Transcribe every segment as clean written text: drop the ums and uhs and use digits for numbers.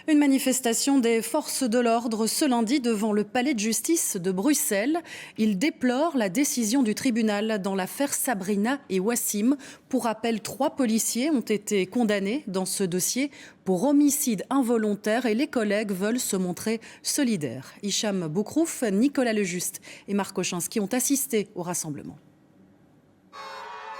Une manifestation des forces de l'ordre ce lundi devant le palais de justice de Bruxelles. Ils déplorent la décision du tribunal dans l'affaire Sabrina et Wassim. Pour rappel, 3 policiers ont été condamnés dans ce dossier pour homicide involontaire et les collègues veulent se montrer solidaires. Hicham Boukrouf, Nicolas Lejuste et Marc Ochinski ont assisté au rassemblement.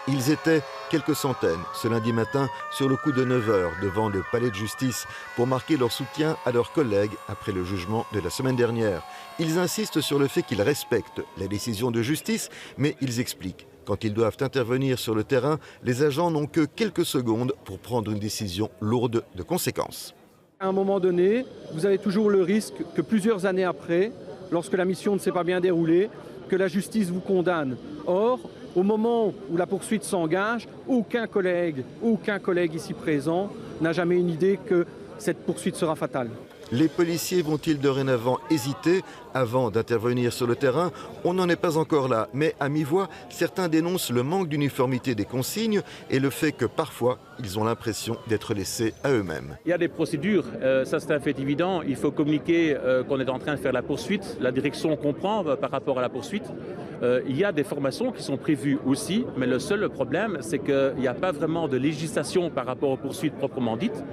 Ils étaient quelques centaines ce lundi matin sur le coup de 9 h devant le palais de justice pour marquer leur soutien à leurs collègues après le jugement de la semaine dernière. Ils insistent sur le fait qu'ils respectent la décision de justice, mais ils expliquent. Quand ils doivent intervenir sur le terrain, les agents n'ont que quelques secondes pour prendre une décision lourde de conséquences. À un moment donné, vous avez toujours le risque que plusieurs années après, lorsque la mission ne s'est pas bien déroulée, que la justice vous condamne. Or, au moment où la poursuite s'engage, aucun collègue ici présent n'a jamais une idée que cette poursuite sera fatale. Les policiers vont-ils dorénavant hésiter avant d'intervenir sur le terrain? On n'en est pas encore là, mais à mi-voix, certains dénoncent le manque d'uniformité des consignes et le fait que parfois, ils ont l'impression d'être laissés à eux-mêmes. Il y a des procédures, ça c'est un fait évident. Il faut communiquer qu'on est en train de faire la poursuite, la direction comprend par rapport à la poursuite. Il y a des formations qui sont prévues aussi, mais le seul problème, c'est qu'il n'y a pas vraiment de législation par rapport aux poursuites proprement dites.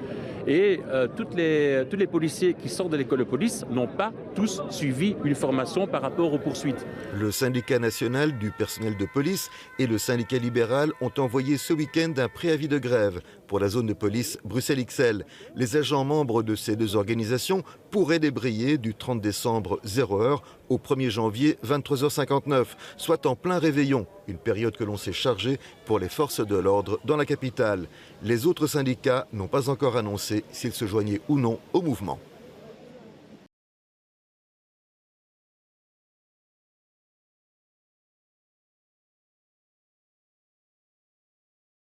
Et tous les policiers qui sortent de l'école de police n'ont pas tous suivi une formation par rapport aux poursuites. Le syndicat national du personnel de police et le syndicat libéral ont envoyé ce week-end un préavis de grève pour la zone de police Bruxelles-XL. Les agents membres de ces deux organisations pourraient débrayer du 30 décembre 0h au 1er janvier 23h59, soit en plein réveillon, une période que l'on s'est chargée pour les forces de l'ordre dans la capitale. Les autres syndicats n'ont pas encore annoncé s'ils se joignaient ou non au mouvement.